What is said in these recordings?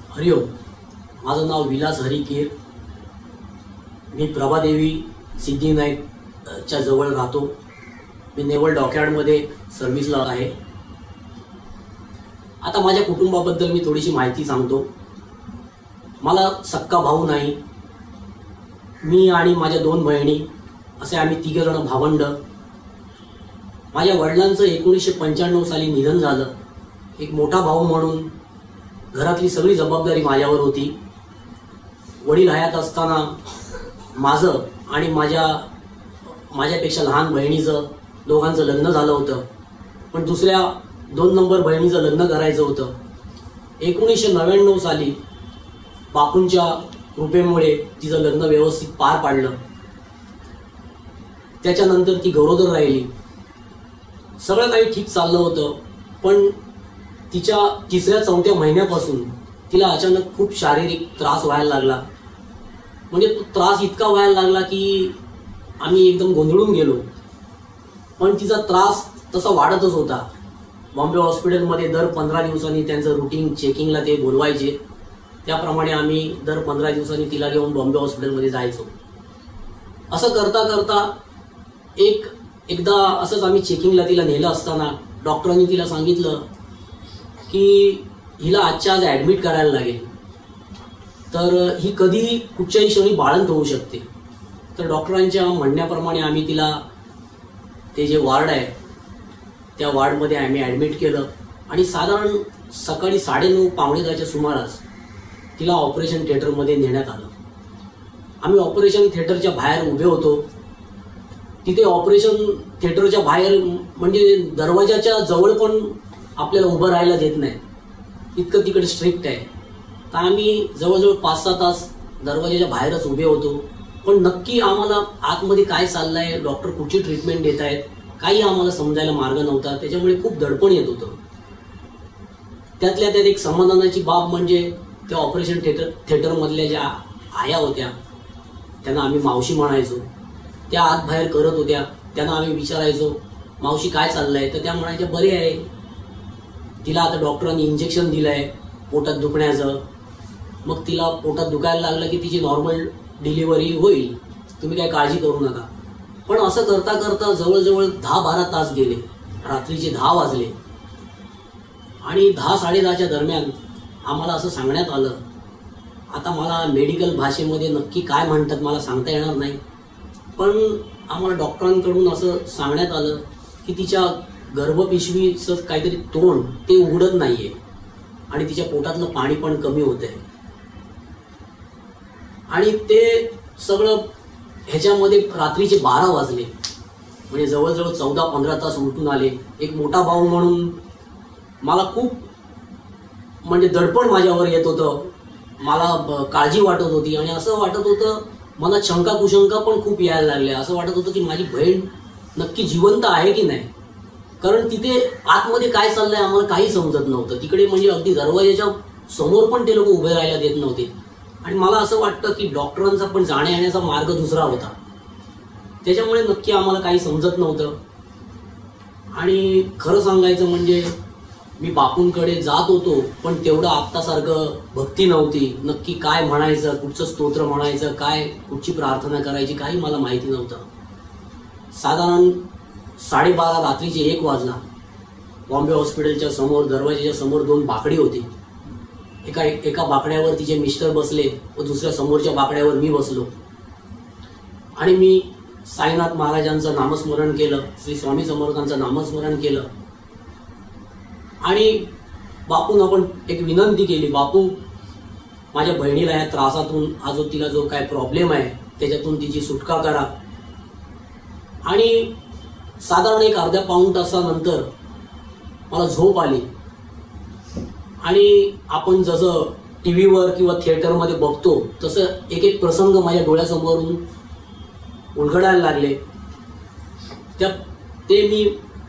हरिओम. माझं नाव विलास हरिकीर. मी प्रभादेवी सिद्धिविनायकच्या जवळ राहतो. मी नेवल डॉकयार्डमध्ये सर्व्हिसला आहे. आता माझ्या कुटुंबाबद्दल मी थोडीशी माहिती सांगतो. मला सक्का भाऊ नाही. मी आणि माझ्या 2 बहिणी असे आम्ही 3 जण भावंड. माझ्या वडिलांचं 1995 साली निधन झालं. एक मोठा भाऊ म्हणून घरातली सगळी जबाबदारी माझ्यावर होती. वडील हयात असताना माझं आणि माझ्यापेक्षा लहान बहिणीचं दोघांचं लग्न झालं होतं. पण दुसऱ्या 2 नंबर बहिणीचं लग्न करायचं होतं. 1999 साली बापूंच्या कृपेमुळे तिचं लग्न व्यवस्थित पार पाडलं. त्याच्यानंतर ती गरोदर राहिली. सगळं काही ठीक चाललं होतं. पण तिच्या 3-4 महिन्यापासून तिला अचानक खूप शारीरिक त्रास व्हायला लागला. म्हणजे तो त्रास इतका व्हायला लागला की आम्ही एकदम गोंधळून गेलो. पण तिचा त्रास तसा वाढतच होता. बॉम्बे हॉस्पिटलमध्ये दर 15 दिवसांनी त्यांचं रुटीन चेकिंगला ते बोलवायचे. त्याप्रमाणे आम्ही दर 15 दिवसांनी तिला घेऊन बॉम्बे हॉस्पिटलमध्ये जायचो. असं करता करता एकदा असंच आम्ही चेकिंगला तिला नेलं असताना डॉक्टरांनी तिला सांगितलं की हिला आजच्या आज ॲडमिट करायला लागेल. तर ही कधी कुठच्याही क्षणी बाळंत होऊ शकते. तर डॉक्टरांच्या म्हणण्याप्रमाणे आम्ही तिला ते जे वार्ड आहे त्या वार्डमध्ये आम्ही ॲडमिट केलं. आणि साधारण सकाळी 9:30 पावणे 10च्या सुमारास तिला ऑपरेशन थिएटरमध्ये नेण्यात आलं. आम्ही ऑपरेशन थिएटरच्या बाहेर उभे होतो. तिथे ऑपरेशन थिएटरच्या बाहेर म्हणजे दरवाजाच्या जवळ पण आपल्याला उभं राहायला देत नाही, इतकं तिकडे स्ट्रिक्ट आहे. तर आम्ही जवळजवळ 5-6 तास दरवाजाच्या बाहेरच उभे होतो. पण नक्की आम्हाला आतमध्ये काय चाललंय, डॉक्टर कुठची ट्रीटमेंट देत आहेत, काही आम्हाला समजायला मार्ग नव्हता. त्याच्यामुळे खूप दडपण येत होतं. त्यातल्या त्यात एक समाधानाची बाब म्हणजे त्या ऑपरेशन थिएटरमधल्या ज्या आया होत्या त्यांना आम्ही मावशी म्हणायचो. त्या आत बाहेर करत होत्या. त्यांना आम्ही विचारायचो मावशी काय चाललंय. तर त्या म्हणायच्या बरे आहे. तिला आता डॉक्टरांनी इंजेक्शन दिलंय पोटात दुखण्याचं. मग तिला पोटात दुखायला लागलं की तिची नॉर्मल डिलिव्हरी होईल, तुम्ही काय काळजी करू नका. पण असं करता करता जवळजवळ 10-12 तास गेले. रात्रीचे 10 वाजले आणि 10-10:30च्या दरम्यान आम्हाला असं सांगण्यात आलं. आता मला मेडिकल भाषेमध्ये नक्की काय म्हणतात मला सांगता येणार नाही. पण आम्हाला डॉक्टरांकडून असं सांगण्यात आलं की तिच्या गर्भपिशवीचं काहीतरी तोंड ते उघडत नाहीये आणि तिच्या पोटातलं पाणी पण कमी होत आहे. आणि ते सगळं ह्याच्यामध्ये रात्रीचे 12 वाजले. म्हणजे जवळजवळ 14-15 तास उलटून आले. एक मोठा भाऊ म्हणून मला खूप म्हणजे दडपण माझ्यावर येत होतं. मला काळजी वाटत होती आणि असं वाटत होतं मनात शंका कुशंका पण खूप यायला लागल्या. असं वाटत होतं की माझी बहीण नक्की जिवंत आहे की नाही. कारण तिथे आतमध्ये काय चाललंय आम्हाला काही समजत नव्हतं. तिकडे म्हणजे अगदी दरवाजाच्या समोर पण ते लोक उभे राहायला देत नव्हते. आणि मला असं वाटतं की डॉक्टरांचा पण जाण्या येण्याचा मार्ग दुसरा होता. त्याच्यामुळे नक्की आम्हाला काही समजत नव्हतं. आणि खरं सांगायचं म्हणजे मी बापूंकडे जात होतो पण तेवढं आत्तासारखं भक्ती नव्हती. नक्की काय म्हणायचं, कुठचं स्तोत्र म्हणायचं, काय कुठची प्रार्थना करायची काही मला माहिती नव्हतं. साधारण 12:30 रात्रीचे 1 वाजला. बॉम्बे हॉस्पिटलच्या समोर दरवाजाच्या समोर 2 बाकडी होती. एका बाकड्यावर तिचे मिस्टर बसले व दुसऱ्या समोरच्या बाकड्यावर मी बसलो. आणि मी साईनाथ महाराजांचं नामस्मरण केलं, श्री स्वामी समर्थांचं नामस्मरण केलं. आणि बापूंना पण एक विनंती केली, बापू माझ्या बहिणीला या त्रासातून तिला जो काय प्रॉब्लेम आहे त्याच्यातून तिची सुटका करा. आणि साधारण एक अर्ध्या पाऊण तासानंतर मला झोप आली. आणि आपण जसं टीव्हीवर किंवा थिएटरमध्ये बघतो तसं एक प्रसंग माझ्या डोळ्यासमोरून उलगडायला लागले. ते मी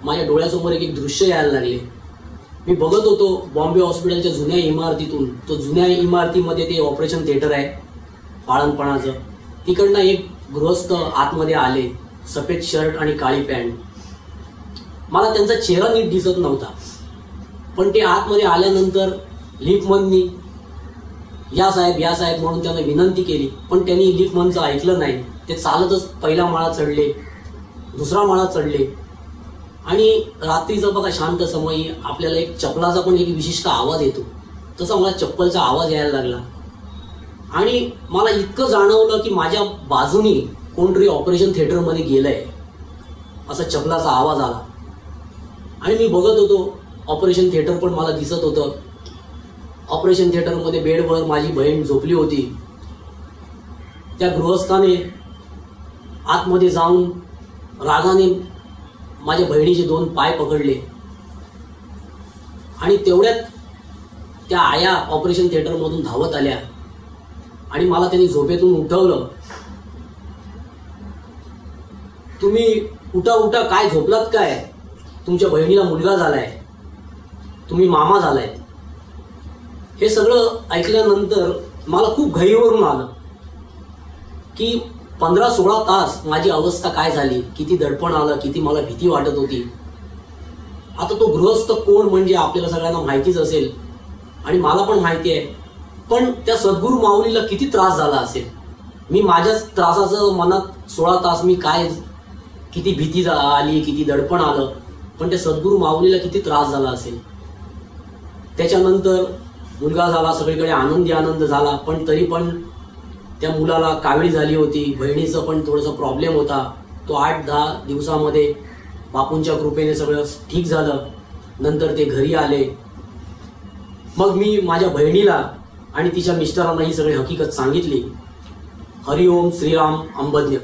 माझ्या डोळ्यासमोर एक दृश्य यायला लागले. मी बघत होतो बॉम्बे हॉस्पिटलच्या जुन्या इमारतीतून. तो जुन्या इमारतीमध्ये ते ऑपरेशन थिएटर आहे बाळंतपणाचं. तिकडनं एक गृहस्थ आतमध्ये आले, सफेद शर्ट आणि काळी पॅन्ट. मला त्यांचा चेहरा नीट दिसत नव्हता. पण ते आतमध्ये आल्यानंतर लिफ्टमधनी या साहेब म्हणून त्यांना विनंती केली, पण त्यांनी लिफ्टमनचं ऐकलं नाही. ते चालतच पहिला माळा चढले, दुसरा माळा चढले. आणि रात्रीचं बघा शांत समयी आपल्याला एक चप्पलाचा पण एक विशिष्ट आवाज येतो, तसा मला चप्पलचा आवाज यायला लागला. आणि मला इतकं जाणवलं की माझ्या बाजूनी कोणतरी ऑपरेशन थिएटरमध्ये गेलंय, असा चप्पलाचा आवाज आला. आणि मी बघत होतो, ऑपरेशन थिएटर पण मला दिसत होतं. ऑपरेशन थिएटरमध्ये बेडवर माझी बहीण झोपली होती. त्या गृहस्थाने आतमध्ये जाऊन रागाने माझ्या बहिणीचे 2 पाय पकडले. आणि तेवढ्यात त्या आया ऑपरेशन थिएटरमधून धावत आल्या आणि मला त्यांनी झोपेतून उठवलं. तुम्ही उठा उठा, काय झोपलात काय? तुमच्या बहिणीला मुलगा झालाय, तुम्ही मामा झालाय. हे सगळं ऐकल्यानंतर मला खूप घाईवरून आलं की 15-16 तास माझी अवस्था काय झाली, किती दडपण आलं, किती मला भीती वाटत होती. आता तो गृहस्थ कोण म्हणजे आपल्याला सगळ्यांना माहितीच असेल आणि मला पण माहिती आहे. पण त्या सद्गुरू माऊलीला किती त्रास झाला असेल. मी माझ्याच त्रासाचं मनात 16 तास मी काय, किती भीती आली, किती दडपण आलं, पण त्या सद्गुरू माऊलीला किती त्रास झाला असेल. त्याच्यानंतर मुलगा झाला, सगळीकडे आनंद झाला. पण तरी पण त्या मुलाला कावीळ झाली होती. बहिणीचं पण थोडंसं प्रॉब्लेम होता. तो 8-10 दिवसामध्ये बापूंच्या कृपेने सगळं ठीक झालं. नंतर ते घरी आले. मग मी माझ्या बहिणीला आणि तिच्या मिस्टरांना ही सगळी हकीकत सांगितली. हरिओम श्रीराम अंबज्ञ.